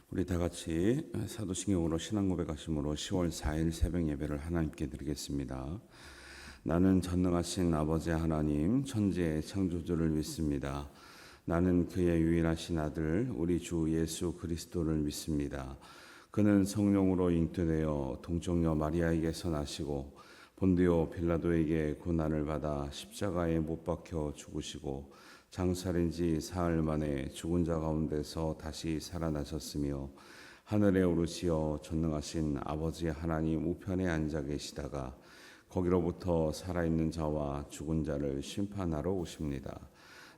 우리 다 같이 사도신경으로 신앙 고백하심으로 10월 4일 새벽 예배를 하나님께 드리겠습니다. 나는 전능하신 아버지 하나님 천지의 창조주를 믿습니다. 나는 그의 유일하신 아들 우리 주 예수 그리스도를 믿습니다. 그는 성령으로 잉태되어 동정녀 마리아에게서 나시고 본디오 빌라도에게 고난을 받아 십자가에 못 박혀 죽으시고 장사된 지 사흘 만에 죽은 자 가운데서 다시 살아나셨으며 하늘에 오르시어 전능하신 아버지 하나님 우편에 앉아 계시다가 거기로부터 살아있는 자와 죽은 자를 심판하러 오십니다.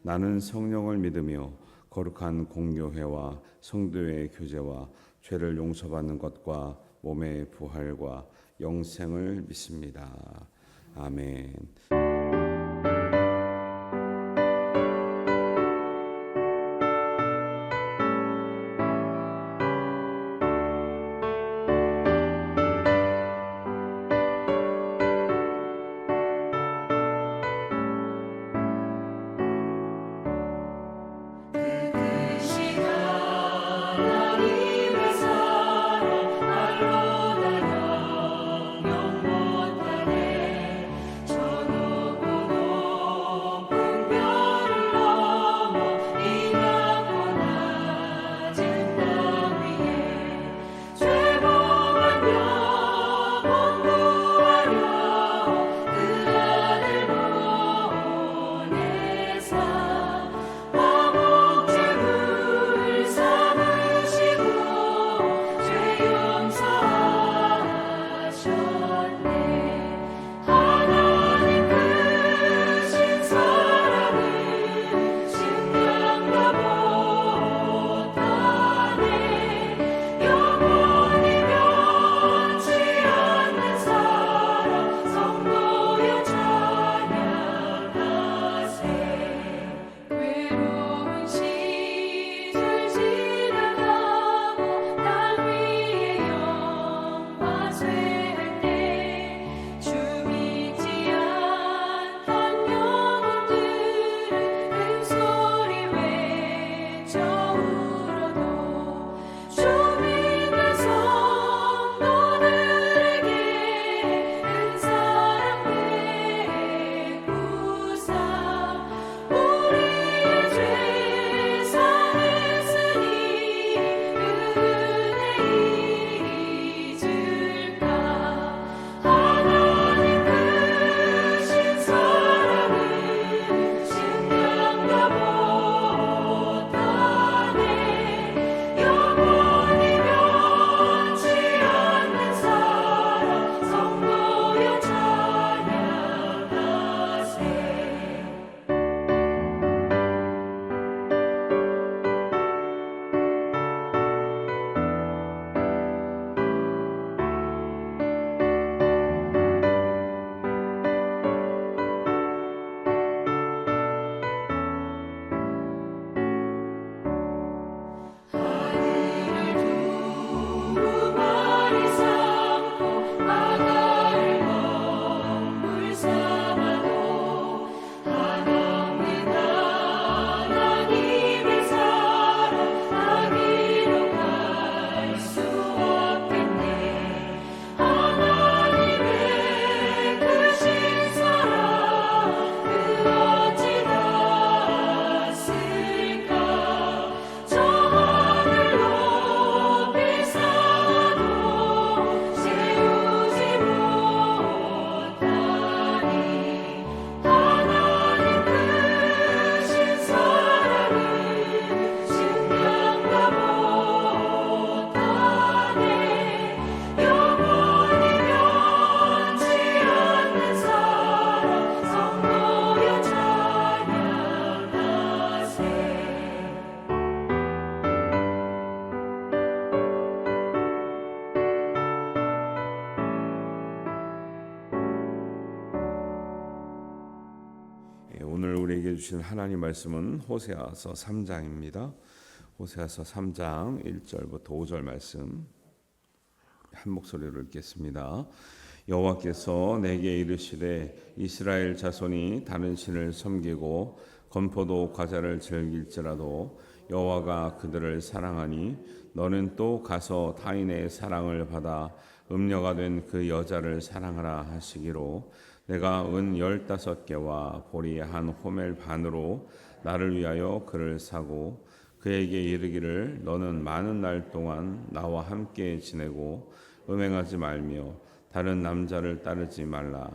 나는 성령을 믿으며 거룩한 공교회와 성도의 교제와 죄를 용서받는 것과 몸의 부활과 영생을 믿습니다. 아멘. 오늘 우리에게 주신 하나님 말씀은 호세아서 3장입니다. 호세아서 3장 1절부터 5절 말씀 한 목소리로 읽겠습니다. 여호와께서 내게 이르시되 이스라엘 자손이 다른 신을 섬기고 건포도 과자를 즐길지라도 여호와가 그들을 사랑하니 너는 또 가서 타인의 사랑을 받아 음녀가 된 그 여자를 사랑하라 하시기로 내가 은 15개와 보리 한 호멜 반으로 나를 위하여 그를 사고 그에게 이르기를 너는 많은 날 동안 나와 함께 지내고 음행하지 말며 다른 남자를 따르지 말라.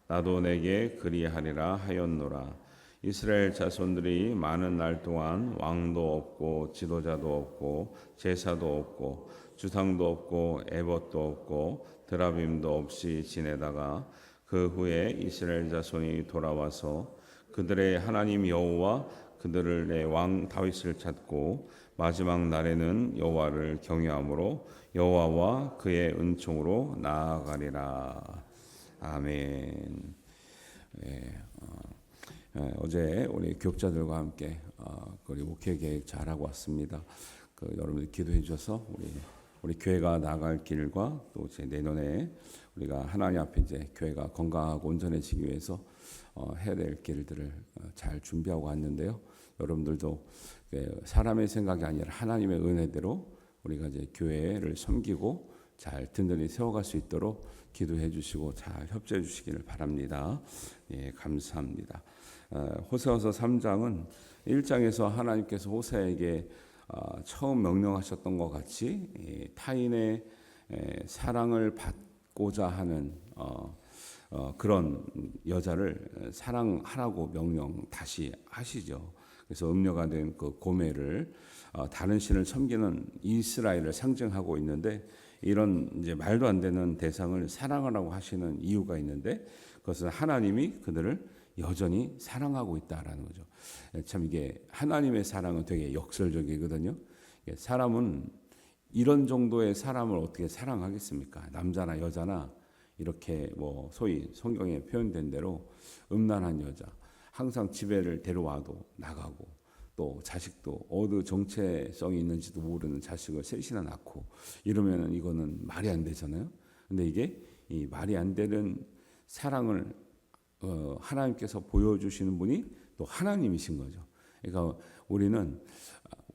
나도 내게 그리하리라 하였노라. 이스라엘 자손들이 많은 날 동안 왕도 없고 지도자도 없고 제사도 없고 주상도 없고 에봇도 없고 드라빔도 없이 지내다가 그 후에 이스라엘 자손이 돌아와서 그들의 하나님 여호와 그들의 왕 다윗을 찾고 마지막 날에는 여호와를 경외함으로 여호와와 그의 은총으로 나아가리라. 아멘. 어제 우리 교육자들과 함께 우리 목회 계획 잘하고 왔습니다. 여러분들 기도해 주셔서 우리 교회가 나아갈 길과 또 이제 내년에 우리가 하나님 앞에 이제 교회가 건강하고 온전해지기 위해서 해야 될 길들을 잘 준비하고 왔는데요. 여러분들도 사람의 생각이 아니라 하나님의 은혜대로 우리가 이제 교회를 섬기고 잘 든든히 세워갈 수 있도록 기도해 주시고 잘 협조해 주시기를 바랍니다. 예, 감사합니다. 호세아서 3장은 1장에서 하나님께서 호세아에게 처음 명령하셨던 것 같이 타인의 사랑을 받고자 하는 그런 여자를 사랑하라고 명령 다시 하시죠. 그래서 음녀가 된 그 고멜을 다른 신을 섬기는 이스라엘을 상징하고 있는데 이런 이제 말도 안 되는 대상을 사랑하라고 하시는 이유가 있는데 그것은 하나님이 그들을 여전히 사랑하고 있다라는 거죠. 참 이게 하나님의 사랑은 되게 역설적이거든요. 사람은 이런 정도의 사람을 어떻게 사랑하겠습니까? 남자나 여자나 이렇게 뭐 소위 성경에 표현된 대로 음란한 여자, 항상 집에를 데려와도 나가고 또 자식도 어느 정체성이 있는지도 모르는 자식을 셋이나 낳고 이러면은 이거는 말이 안 되잖아요. 근데 이게 이 말이 안 되는 사랑을 하나님께서 보여주시는 분이 또 하나님이신 거죠. 그러니까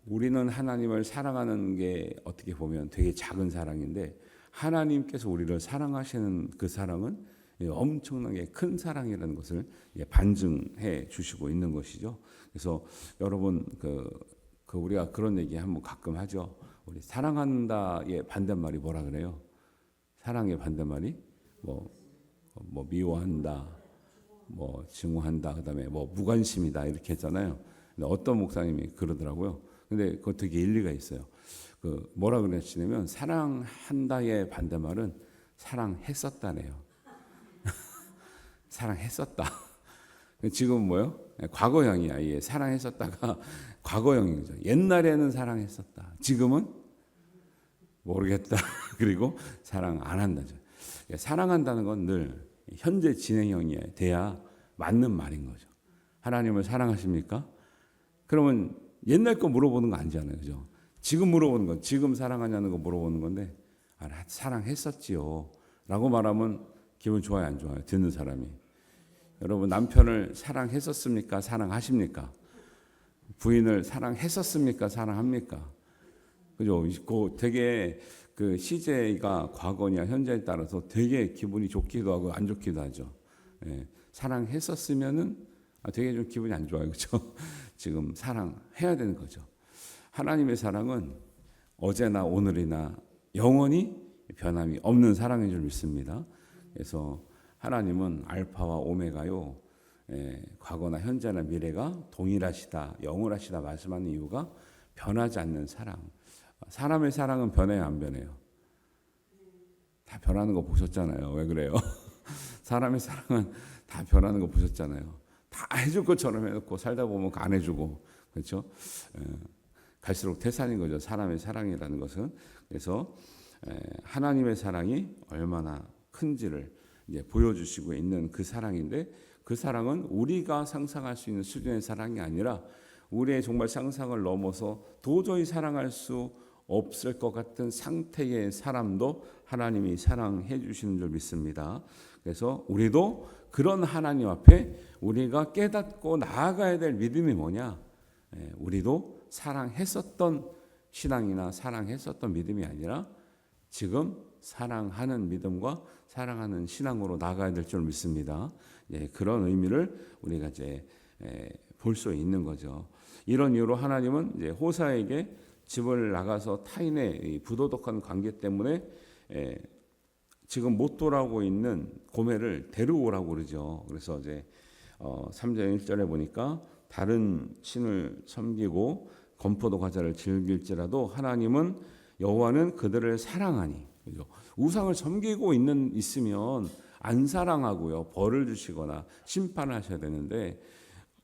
우리는 하나님을 사랑하는 게 어떻게 보면 되게 작은 사랑인데 하나님께서 우리를 사랑하시는 그 사랑은 엄청나게 큰 사랑이라는 것을 반증해 주시고 있는 것이죠. 그래서 여러분 우리가 그런 얘기 한번 가끔 하죠. 우리 사랑한다의 반대말이 뭐라 그래요? 사랑의 반대말이 뭐 미워한다, 뭐 증오한다, 그다음에 뭐 무관심이다 이렇게 했잖아요. 근데 어떤 목사님이 그러더라고요. 근데 그거 되게 일리가 있어요. 뭐라 그랬냐면 사랑한다의 반대말은 사랑했었다네요. 사랑했었다. 지금 뭐요? 과거형이야. 이게 사랑했었다가 과거형이죠. 옛날에는 사랑했었다. 지금은 모르겠다. 그리고 사랑 안 한다죠. 사랑한다는 건 늘 현재 진행형이야. 돼야 맞는 말인 거죠. 하나님을 사랑하십니까? 그러면 옛날 거 물어보는 거 아니잖아요. 그죠? 지금 물어보는 건 지금 사랑하냐는 거 물어보는 건데 사랑했었지요. 라고 말하면 기분 좋아요, 안 좋아요? 듣는 사람이. 여러분 남편을 사랑했었습니까? 사랑하십니까? 부인을 사랑했었습니까? 사랑합니까? 그죠? 되게 그 시제가 과거냐 현재에 따라서 되게 기분이 좋기도 하고 안 좋기도 하죠. 예, 사랑했었으면은 되게 좀 기분이 안 좋아요, 그죠? 지금 사랑해야 되는 거죠. 하나님의 사랑은 어제나 오늘이나 영원히 변함이 없는 사랑인 줄 믿습니다. 그래서 하나님은 알파와 오메가요. 과거나 현재나 미래가 동일하시다, 영원하시다 말씀하는 이유가 변하지 않는 사랑. 사람의 사랑은 변해요, 안 변해요? 다 변하는 거 보셨잖아요. 왜 그래요? 사람의 사랑은 다 변하는 거 보셨잖아요. 다 해줄 것처럼 해놓고 살다 보면 안 해주고, 그렇죠? 갈수록 태산인 거죠. 사람의 사랑이라는 것은. 그래서 하나님의 사랑이 얼마나 큰지를 이제 보여주시고 있는 그 사랑인데 그 사랑은 우리가 상상할 수 있는 수준의 사랑이 아니라 우리의 정말 상상을 넘어서 도저히 사랑할 수 없을 것 같은 상태의 사람도 하나님이 사랑해 주시는 줄 믿습니다. 그래서 우리도 그런 하나님 앞에 우리가 깨닫고 나아가야 될 믿음이 뭐냐? 우리도 사랑했었던 신앙이나 사랑했었던 믿음이 아니라 지금 사랑하는 믿음과 사랑하는 신앙으로 나가야 될 줄 믿습니다. 그런 의미를 우리가 이제 볼 수 있는 거죠. 이런 이유로 하나님은 이제 호사에게 집을 나가서 타인의 부도덕한 관계 때문에 지금 못 돌아오고 있는 고멜을 데려오라고 그러죠. 그래서 이제 3절 1절에 보니까 다른 신을 섬기고 건포도 과자를 즐길지라도 하나님은 여호와는 그들을 사랑하니. 그죠? 우상을 섬기고 있으면 안 사랑하고요. 벌을 주시거나 심판하셔야 되는데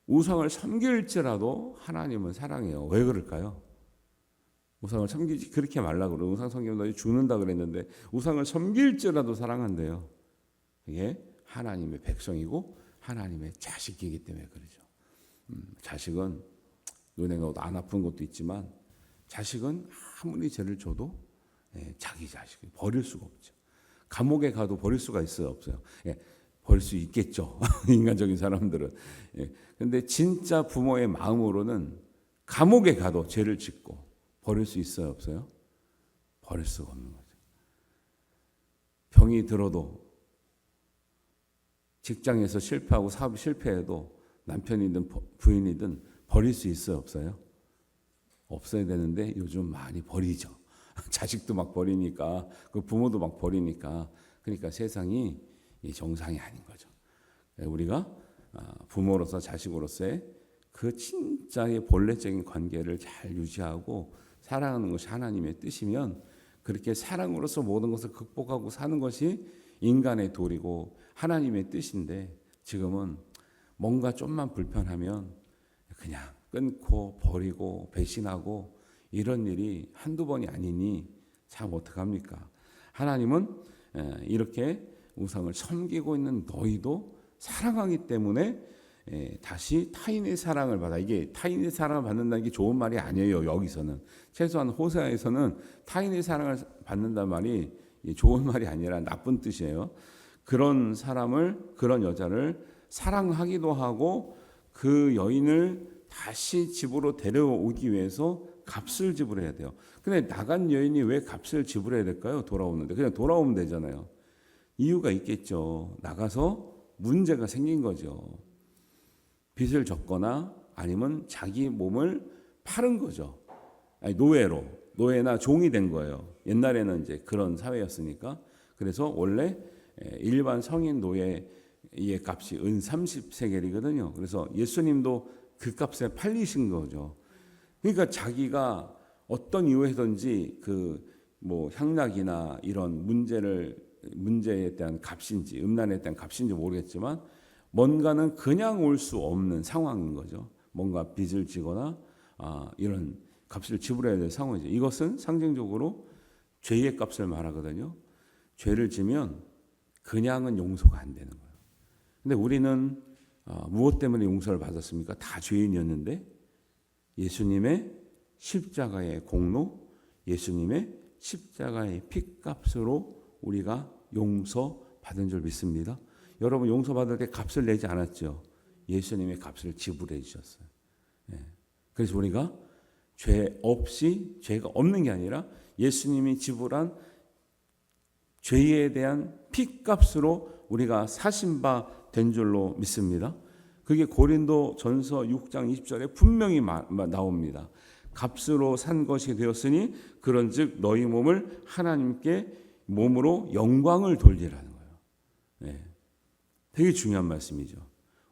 우상을 섬길지라도 하나님은 사랑해요. 왜 그럴까요? 우상을 섬기지 그렇게 말라고 그러고 우상 섬기면 너 죽는다 그랬는데 우상을 섬길지라도 사랑한대요. 이게 하나님의 백성이고 하나님의 자식이기 때문에 그러죠. 자식은 눈에가 안 아픈 것도 있지만 자식은 아무리 죄를 줘도 자기 자식을 버릴 수가 없죠. 감옥에 가도 버릴 수가 있어요, 없어요? 버릴 수 있겠죠. 인간적인 사람들은. 그런데 진짜 부모의 마음으로는 감옥에 가도 죄를 짓고 버릴 수 있어요, 없어요? 버릴 수가 없는 거죠. 병이 들어도 직장에서 실패하고 사업이 실패해도 남편이든 부인이든 버릴 수 있어요, 없어요? 없어야 되는데 요즘 많이 버리죠. 자식도 막 버리니까 그 부모도 막 버리니까 그러니까 세상이 정상이 아닌 거죠. 우리가 부모로서 자식으로서의 그 진짜의 본래적인 관계를 잘 유지하고 사랑하는 것이 하나님의 뜻이면 그렇게 사랑으로서 모든 것을 극복하고 사는 것이 인간의 도리고 하나님의 뜻인데 지금은 뭔가 좀만 불편하면 그냥 끊고 버리고 배신하고 이런 일이 한두 번이 아니니 참 어떡합니까? 하나님은 이렇게 우상을 섬기고 있는 너희도 사랑하기 때문에 다시 타인의 사랑을 받아. 이게 타인의 사랑을 받는다는 게 좋은 말이 아니에요. 여기서는 최소한 호세아에서는 타인의 사랑을 받는다는 말이 좋은 말이 아니라 나쁜 뜻이에요. 그런 사람을 그런 여자를 사랑하기도 하고 그 여인을 다시 집으로 데려오기 위해서 값을 지불해야 돼요. 근데 나간 여인이 왜 값을 지불해야 될까요? 돌아오는데 그냥 돌아오면 되잖아요. 이유가 있겠죠. 나가서 문제가 생긴 거죠. 빚을 졌거나 아니면 자기 몸을 팔은 거죠. 아니, 노예나 종이 된 거예요. 옛날에는 이제 그런 사회였으니까. 그래서 원래 일반 성인 노예의 값이 은 30세겔이거든요. 그래서 예수님도 그 값에 팔리신 거죠. 그러니까 자기가 어떤 이유에든지 뭐 향락이나 이런 문제에 대한 값인지 음란에 대한 값인지 모르겠지만 뭔가는 그냥 올 수 없는 상황인 거죠. 뭔가 빚을 지거나 이런 값을 지불해야 될 상황이죠. 이것은 상징적으로 죄의 값을 말하거든요. 죄를 지면 그냥은 용서가 안 되는 거예요. 근데 우리는 무엇 때문에 용서를 받았습니까? 다 죄인이었는데 예수님의 십자가의 공로, 예수님의 십자가의 피값으로 우리가 용서받은 줄 믿습니다. 여러분 용서받을 때 값을 내지 않았죠. 예수님의 값을 지불해 주셨어요. 그래서 우리가 죄가 없는 게 아니라 예수님이 지불한 죄에 대한 피값으로 우리가 사신 바 된 줄로 믿습니다. 그게 고린도 전서 6장 20절에 분명히 나옵니다. 값으로 산 것이 되었으니 그런즉 너희 몸을 하나님께 몸으로 영광을 돌리라는 거예요. 되게 중요한 말씀이죠.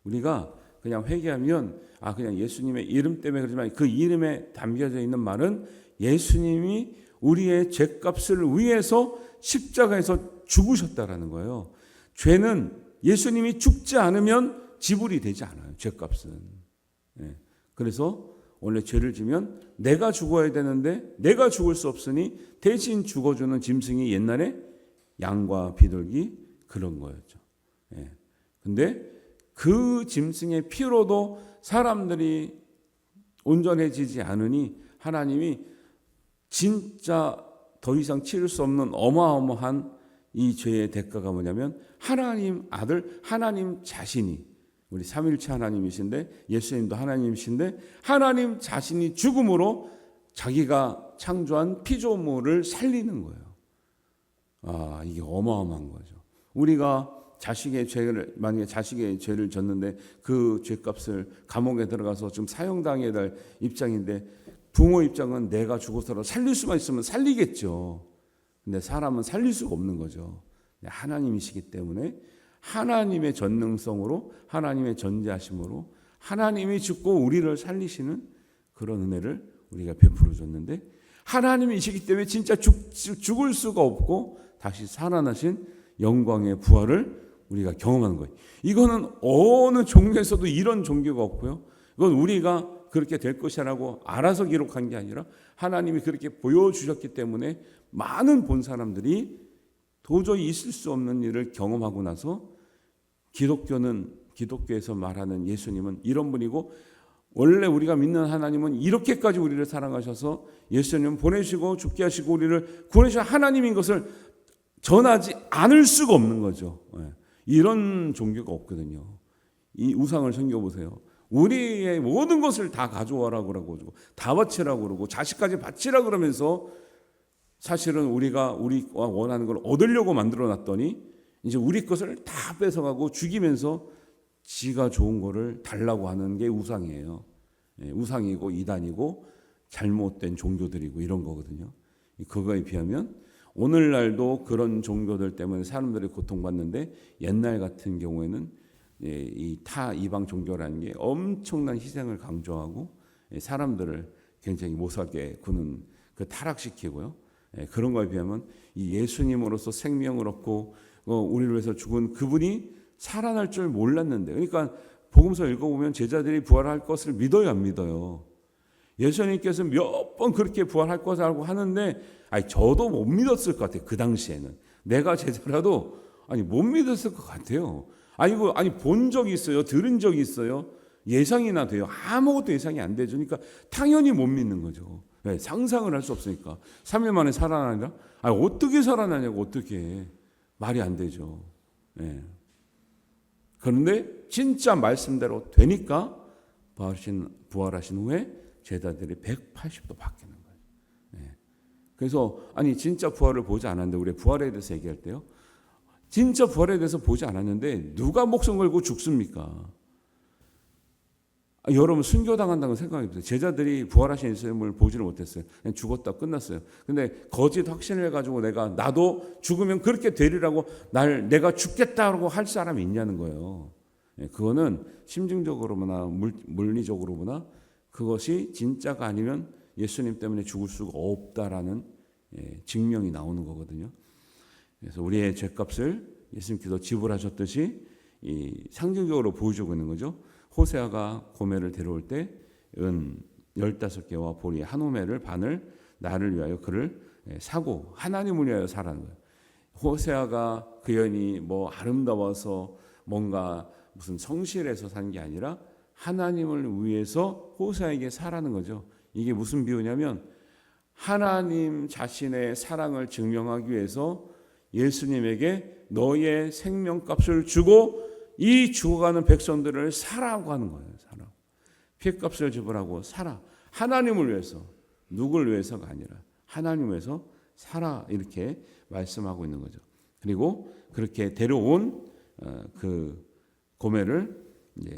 우리가 그냥 회개하면 그냥 예수님의 이름 때문에 그러지만 그 이름에 담겨져 있는 말은 예수님이 우리의 죄값을 위해서 십자가에서 죽으셨다라는 거예요. 죄는 예수님이 죽지 않으면 지불이 되지 않아요. 죄값은. 그래서 원래 죄를 지면 내가 죽어야 되는데 내가 죽을 수 없으니 대신 죽어주는 짐승이 옛날에 양과 비둘기 그런 거였죠. 근데 그 짐승의 피로도 사람들이 온전해지지 않으니 하나님이 진짜 더 이상 치를 수 없는 어마어마한 이 죄의 대가가 뭐냐면 하나님 아들 하나님 자신이 우리 삼위일체 하나님이신데 예수님도 하나님이신데 하나님 자신이 죽음으로 자기가 창조한 피조물을 살리는 거예요. 이게 어마어마한 거죠. 우리가 만약에 자식의 죄를 졌는데 그 죄값을 감옥에 들어가서 좀 사형당해야 될 입장인데 부모 입장은 내가 죽어서라도 살릴 수만 있으면 살리겠죠. 근데 사람은 살릴 수가 없는 거죠. 하나님이시기 때문에 하나님의 전능성으로 하나님의 전지하심으로 하나님이 죽고 우리를 살리시는 그런 은혜를 우리가 베풀어 줬는데 하나님이시기 때문에 진짜 죽을 수가 없고 다시 살아나신 영광의 부활을 우리가 경험하는 거예요. 이거는 어느 종교에서도 이런 종교가 없고요. 이건 우리가 그렇게 될 것이라고 알아서 기록한 게 아니라 하나님이 그렇게 보여주셨기 때문에 많은 본 사람들이 도저히 있을 수 없는 일을 경험하고 나서 기독교에서 말하는 예수님은 이런 분이고 원래 우리가 믿는 하나님은 이렇게까지 우리를 사랑하셔서 예수님 보내시고 죽게 하시고 우리를 구원하신 하나님인 것을 전하지 않을 수가 없는 거죠. 이런 종교가 없거든요. 이 우상을 섬겨보세요. 우리의 모든 것을 다 가져와라 그러고 다 바치라고 그러고 자식까지 바치라 그러면서 사실은 우리가 원하는 걸 얻으려고 만들어 놨더니 이제 우리 것을 다 뺏어가고 죽이면서 지가 좋은 거를 달라고 하는 게 우상이에요. 우상이고 이단이고 잘못된 종교들이고 이런 거거든요. 그거에 비하면 오늘날도 그런 종교들 때문에 사람들이 고통받는데 옛날 같은 경우에는 이 이방 종교라는 게 엄청난 희생을 강조하고 사람들을 굉장히 못살게 구는 타락시키고요. 그런 거에 비하면 이 예수님으로서 생명을 얻고 우리를 위해서 죽은 그분이 살아날 줄 몰랐는데, 그러니까 복음서 읽어보면 제자들이 부활할 것을 믿어요, 안 믿어요? 예수님께서 몇 번 그렇게 부활할 것이라고 하는데 저도 못 믿었을 것 같아요. 그 당시에는 내가 제자라도 못 믿었을 것 같아요. 본 적이 있어요? 들은 적이 있어요? 예상이나 돼요? 아무것도 예상이 안 되죠. 그러니까 당연히 못 믿는 거죠. 상상을 할 수 없으니까. 3일 만에 살아나니라? 어떻게 살아나냐고, 어떻게. 말이 안 되죠. 그런데 진짜 말씀대로 되니까 부활하신 후에 제자들이 180도 바뀌는 거예요. 그래서 진짜 부활을 보지 않았는데 우리 부활에 대해서 얘기할 때요. 진짜 부활에 대해서 보지 않았는데 누가 목숨 걸고 죽습니까? 여러분 순교당한다고 생각해 보세요. 제자들이 부활하신 예수님을 보지를 못했어요. 그냥 죽었다 끝났어요. 근데 거짓 확신을 해가지고 나도 죽으면 그렇게 되리라고 내가 죽겠다고 할 사람이 있냐는 거예요. 그거는 심증적으로나 물리적으로나 그것이 진짜가 아니면 예수님 때문에 죽을 수가 없다라는 증명이 나오는 거거든요. 그래서 우리의 죄값을 예수님께서 지불하셨듯이 상징적으로 보여주고 있는 거죠. 호세아가 고멜을 데려올 때 은 15개와 보리 한 호멜을 반을 나를 위하여 그를 사고 하나님을 위하여 사라는 거예요. 호세아가 그 여인이 아름다워서 뭔가 무슨 성실해서 산 게 아니라 하나님을 위해서 호세아에게 사라는 거죠. 이게 무슨 비유냐면 하나님 자신의 사랑을 증명하기 위해서 예수님에게 너의 생명값을 주고 이 죽어가는 백성들을 사라고 하는 거예요. 사라. 피값을 지불하고 사라. 하나님을 위해서, 누굴 위해서가 아니라 하나님을 위해서 사라, 이렇게 말씀하고 있는 거죠. 그리고 그렇게 데려온 그 고멜을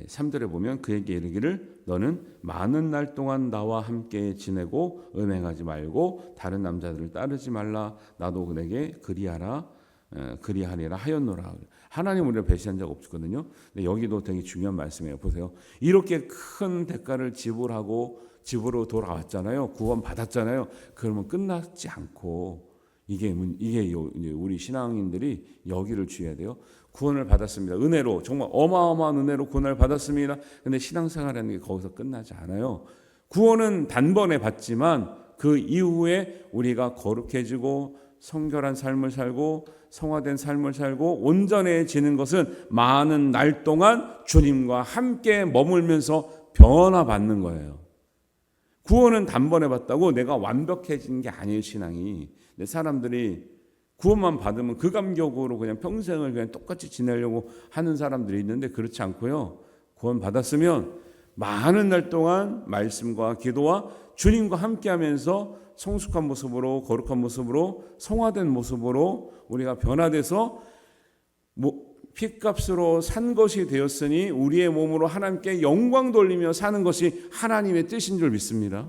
3절에 보면 그에게 이르기를 너는 많은 날 동안 나와 함께 지내고 음행하지 말고 다른 남자들을 따르지 말라. 나도 내게 그리하리라 하였노라. 하나님 우리를 배신한 적 없거든요. 근데 여기도 되게 중요한 말씀이에요. 보세요. 이렇게 큰 대가를 지불하고 집으로 돌아왔잖아요. 구원 받았잖아요. 그러면 끝났지 않고 이게 우리 신앙인들이 여기를 주의해야 돼요. 구원을 받았습니다. 은혜로, 정말 어마어마한 은혜로 구원을 받았습니다. 근데 신앙생활이라는 게 거기서 끝나지 않아요. 구원은 단번에 받지만 그 이후에 우리가 거룩해지고 성결한 삶을 살고 성화된 삶을 살고 온전해지는 것은 많은 날 동안 주님과 함께 머물면서 변화받는 거예요. 구원은 단번에 받다고 내가 완벽해진 게 아니에요, 신앙이. 근데 사람들이 구원만 받으면 그 감격으로 그냥 평생을 그냥 똑같이 지내려고 하는 사람들이 있는데 그렇지 않고요. 구원 받았으면 많은 날 동안 말씀과 기도와 주님과 함께하면서 성숙한 모습으로, 거룩한 모습으로, 성화된 모습으로 우리가 변화돼서 핏값으로 산 것이 되었으니 우리의 몸으로 하나님께 영광 돌리며 사는 것이 하나님의 뜻인 줄 믿습니다.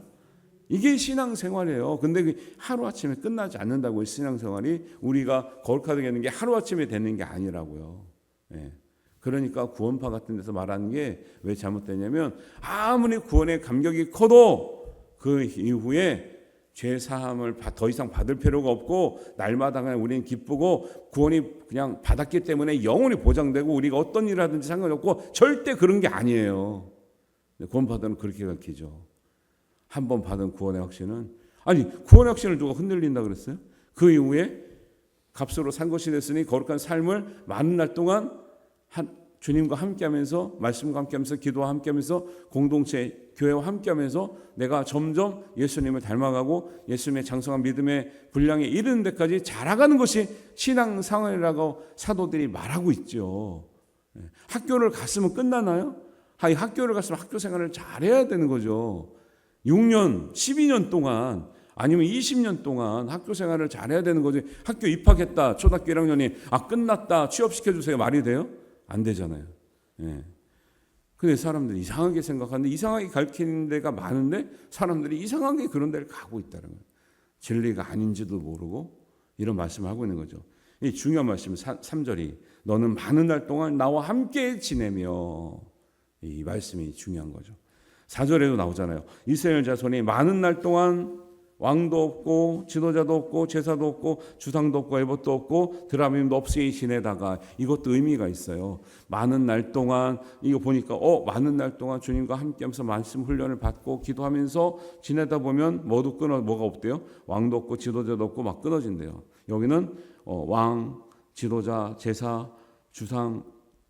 이게 신앙생활이에요. 근데 하루아침에 끝나지 않는다고요. 신앙생활이 우리가 거룩하게 되는 게 하루아침에 되는 게 아니라고요. 예. 그러니까 구원파 같은 데서 말하는 게 왜 잘못되냐면 아무리 구원의 감격이 커도 그 이후에 죄 사함을 더 이상 받을 필요가 없고 날마다 그냥 우리는 기쁘고 구원이 그냥 받았기 때문에 영원히 보장되고 우리가 어떤 일을 하든지 상관없고 절대 그런 게 아니에요. 구원파들은 그렇게 가르치죠. 한 번 받은 구원의 확신은 구원의 확신을 누가 흔들린다 그랬어요? 그 이후에 값으로 산 것이 됐으니 거룩한 삶을 많은 날 동안 주님과 함께하면서 말씀과 함께하면서 기도와 함께하면서 공동체 교회와 함께하면서 내가 점점 예수님을 닮아가고 예수님의 장성한 믿음의 분량에 이르는 데까지 자라가는 것이 신앙생활이라고 사도들이 말하고 있죠. 학교를 갔으면 끝나나요? 학교를 갔으면 학교 생활을 잘해야 되는 거죠. 6년, 12년 동안 아니면 20년 동안 학교 생활을 잘해야 되는 거지. 학교 입학했다. 초등학교 1학년이 끝났다. 취업시켜주세요. 말이 돼요? 안 되잖아요. 예. 근데 사람들이 이상하게 생각하는데 이상하게 가르치는 데가 많은데 사람들이 이상하게 그런 데를 가고 있다는 거예요. 진리가 아닌지도 모르고 이런 말씀을 하고 있는 거죠. 이 중요한 말씀 3절이 너는 많은 날 동안 나와 함께 지내며 이 말씀이 중요한 거죠. 4절에도 나오잖아요. 이스라엘 자손이 많은 날 동안 왕도 없고 지도자도 없고 제사도 없고 주상도 없고 에봇도 없고 드라밈도 없이 지내다가 이것도 의미가 있어요. 많은 날 동안 이거 보니까 많은 날 동안 주님과 함께하면서 말씀 훈련을 받고 기도하면서 지내다 보면 뭐가 없대요? 왕도 없고 지도자도 없고 막 끊어진대요. 여기는 왕, 지도자, 제사, 주상,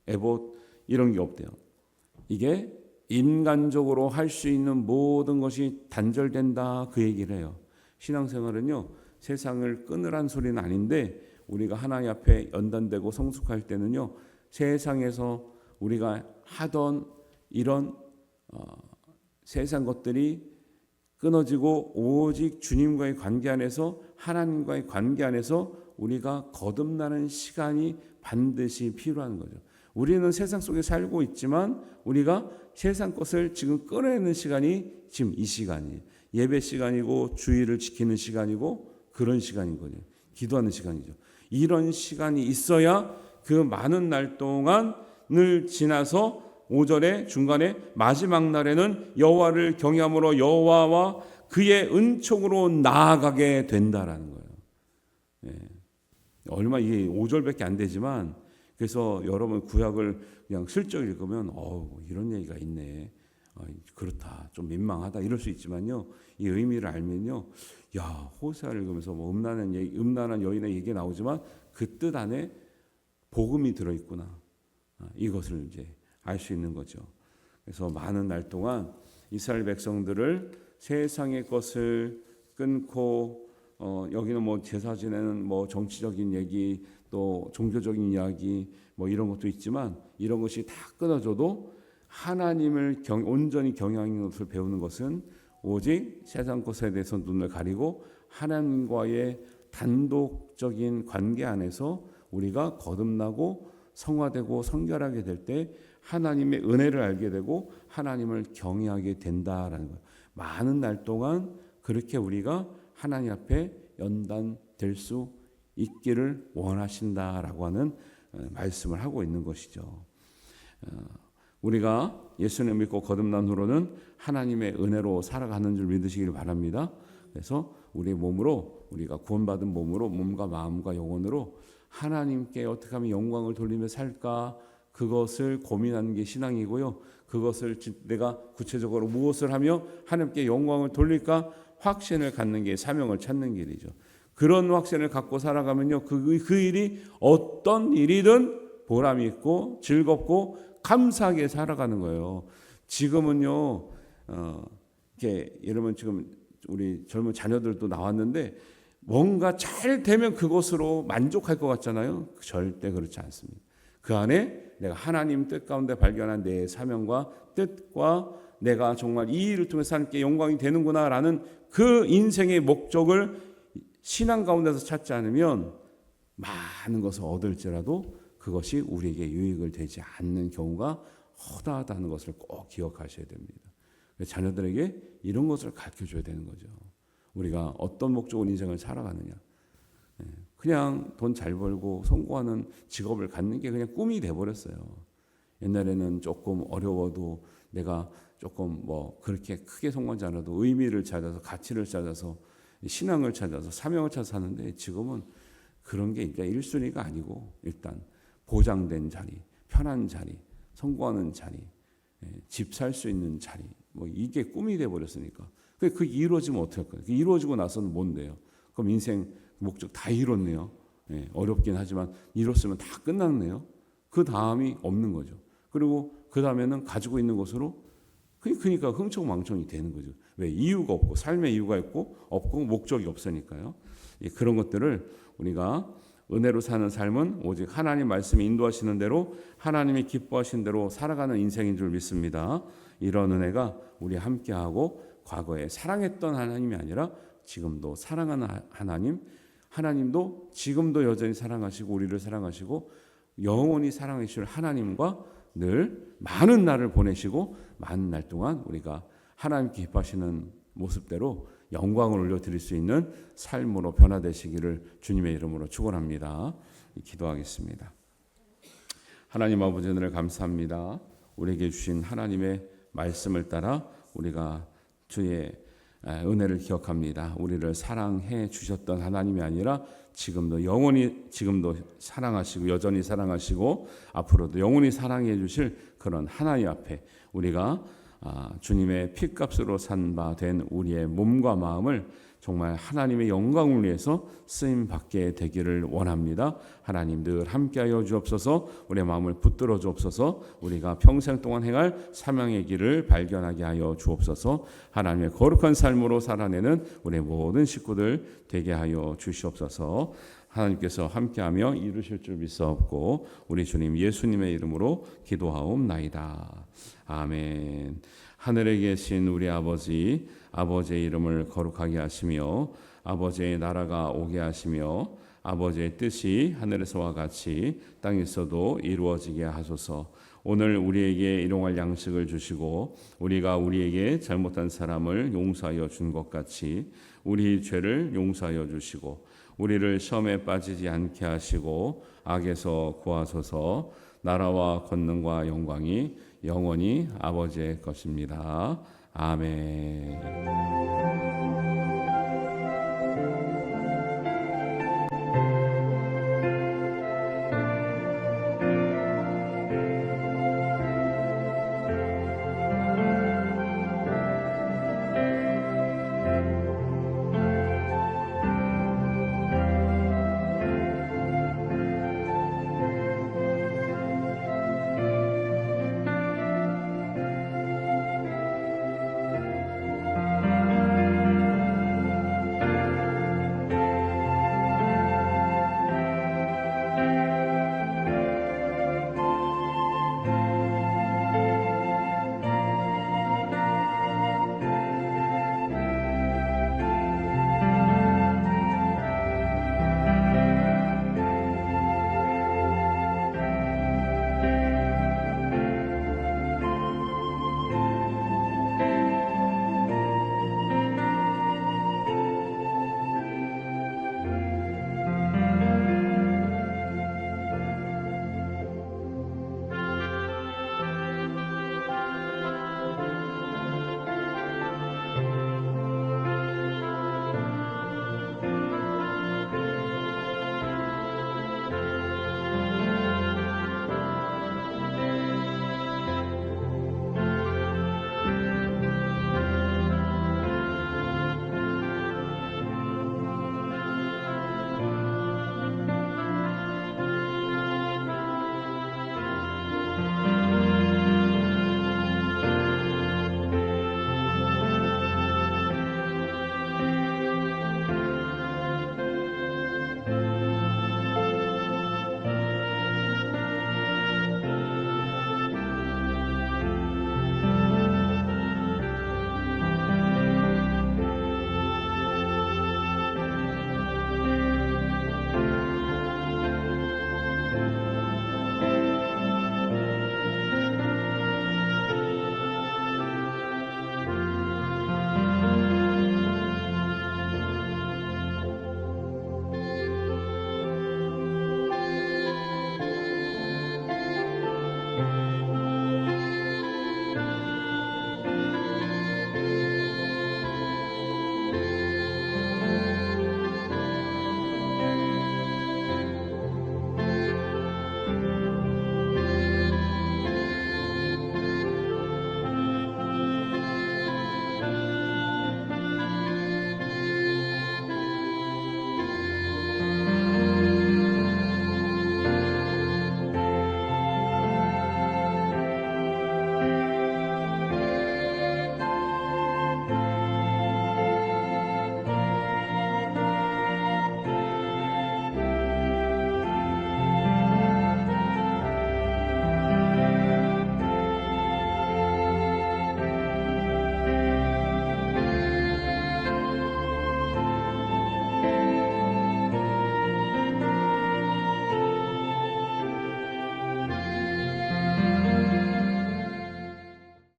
에봇 이런 게 없대요. 이게 인간적으로 할 수 있는 모든 것이 단절된다 그 얘기를 해요. 신앙생활은요 세상을 끊으란 소리는 아닌데 우리가 하나님 앞에 연단되고 성숙할 때는요 세상에서 우리가 하던 이런 세상 것들이 끊어지고 오직 주님과의 관계 안에서 하나님과의 관계 안에서 우리가 거듭나는 시간이 반드시 필요한 거죠. 우리는 세상 속에 살고 있지만 우리가 세상 것을 지금 꺼내는 시간이 지금 이 시간이에요. 예배 시간이고 주의를 지키는 시간이고 그런 시간인 거죠. 기도하는 시간이죠. 이런 시간이 있어야 그 많은 날 동안을 지나서 5절의 중간에 마지막 날에는 여호와를 경외함으로 여호와와 그의 은총으로 나아가게 된다라는 거예요. 예. 얼마 이게 5절밖에 안 되지만 그래서 여러분 구약을 그냥 슬쩍 읽으면 이런 얘기가 있네. 그렇다. 좀 민망하다. 이럴 수 있지만요. 이 의미를 알면요. 호세아를 읽으면서 음란한 여인의 얘기 나오지만 그 뜻 안에 복음이 들어 있구나. 이것을 이제 알 수 있는 거죠. 그래서 많은 날 동안 이스라엘 백성들을 세상의 것을 끊고 여기는 제사 지내는 정치적인 얘기 또 종교적인 이야기 이런 것도 있지만 이런 것이 다 끊어져도 하나님을 온전히 경외하는 것을 배우는 것은 오직 세상 것에 대해서 눈을 가리고 하나님과의 단독적인 관계 안에서 우리가 거듭나고 성화되고 성결하게 될 때 하나님의 은혜를 알게 되고 하나님을 경외하게 된다라는 거예요. 많은 날 동안 그렇게 우리가 하나님 앞에 연단될 수 있기를 원하신다라고 하는 말씀을 하고 있는 것이죠. 우리가 예수님을 믿고 거듭난 후로는 하나님의 은혜로 살아가는 줄 믿으시길 바랍니다. 그래서 우리의 몸으로 우리가 구원받은 몸으로 몸과 마음과 영혼으로 하나님께 어떻게 하면 영광을 돌리며 살까 그것을 고민하는 게 신앙이고요. 그것을 내가 구체적으로 무엇을 하며 하나님께 영광을 돌릴까 확신을 갖는 게 사명을 찾는 길이죠. 그런 확신을 갖고 살아가면요. 그 일이 어떤 일이든 보람이 있고 즐겁고 감사하게 살아가는 거예요. 지금은요. 여러분 지금 우리 젊은 자녀들도 나왔는데 뭔가 잘 되면 그것으로 만족할 것 같잖아요. 절대 그렇지 않습니다. 그 안에 내가 하나님 뜻 가운데 발견한 내 사명과 뜻과 내가 정말 이 일을 통해서 하나님께 영광이 되는구나라는 그 인생의 목적을 신앙 가운데서 찾지 않으면 많은 것을 얻을지라도 그것이 우리에게 유익을 되지 않는 경우가 허다하다는 것을 꼭 기억하셔야 됩니다. 자녀들에게 이런 것을 가르쳐줘야 되는 거죠. 우리가 어떤 목적으로 인생을 살아가느냐. 그냥 돈 잘 벌고 성공하는 직업을 갖는 게 그냥 꿈이 돼버렸어요. 옛날에는 조금 어려워도 내가 조금 뭐 그렇게 크게 성공하지 않아도 의미를 찾아서 가치를 찾아서 신앙을 찾아서 사명을 찾아서 사는데 지금은 그런 게 이제 1순위가 아니고 일단 보장된 자리, 편한 자리, 성공하는 자리, 집 살 수 있는 자리, 뭐 이게 꿈이 돼버렸으니까. 그게 이루어지면 어떡할까요? 이루어지고 나서는 뭔데요? 그럼 인생 목적 다 이뤘네요. 어렵긴 하지만 이뤘으면 다 끝났네요. 그 다음이 없는 거죠. 그리고 그 다음에는 가지고 있는 것으로 그러니까 흥청망청이 되는 거죠. 왜? 이유가 없고 삶의 이유가 있고 없고 목적이 없으니까요. 그런 것들을 우리가 은혜로 사는 삶은 오직 하나님 말씀이 인도하시는 대로 하나님이 기뻐하시는 대로 살아가는 인생인 줄 믿습니다. 이런 은혜가 우리 함께하고 과거에 사랑했던 하나님이 아니라 지금도 사랑하는 하나님, 하나님도 지금도 여전히 사랑하시고 우리를 사랑하시고 영원히 사랑해 주실 하나님과 늘 많은 날을 보내시고 많은 날 동안 우리가 하나님께 기뻐하시는 모습대로 영광을 올려드릴 수 있는 삶으로 변화되시기를 주님의 이름으로 축원합니다. 기도하겠습니다. 하나님 아버지 은혜를 감사합니다. 우리에게 주신 하나님의 말씀을 따라 우리가 주의 은혜를 기억합니다. 우리를 사랑해 주셨던 하나님이 아니라 지금도 영원히 지금도 사랑하시고 여전히 사랑하시고 앞으로도 영원히 사랑해 주실 그런 하나님 앞에 우리가 주님의 피값으로 산 바 된 우리의 몸과 마음을 정말 하나님의 영광을 위해서 쓰임 받게 되기를 원합니다. 하나님 늘 함께하여 주옵소서. 우리의 마음을 붙들어 주옵소서. 우리가 평생 동안 행할 사명의 길을 발견하게 하여 주옵소서. 하나님의 거룩한 삶으로 살아내는 우리의 모든 식구들 되게 하여 주시옵소서. 하나님께서 함께하며 이루실 줄 믿사옵고 우리 주님 예수님의 이름으로 기도하옵나이다. 아멘. 하늘에 계신 우리 아버지, 아버지의 이름을 거룩하게 하시며 아버지의 나라가 오게 하시며 아버지의 뜻이 하늘에서와 같이 땅에서도 이루어지게 하소서. 오늘 우리에게 일용할 양식을 주시고 우리가 우리에게 잘못한 사람을 용서하여 준 것 같이 우리 죄를 용서하여 주시고 우리를 시험에 빠지지 않게 하시고 악에서 구하소서. 나라와 권능과 영광이 영원히 아버지의 것입니다. 아멘.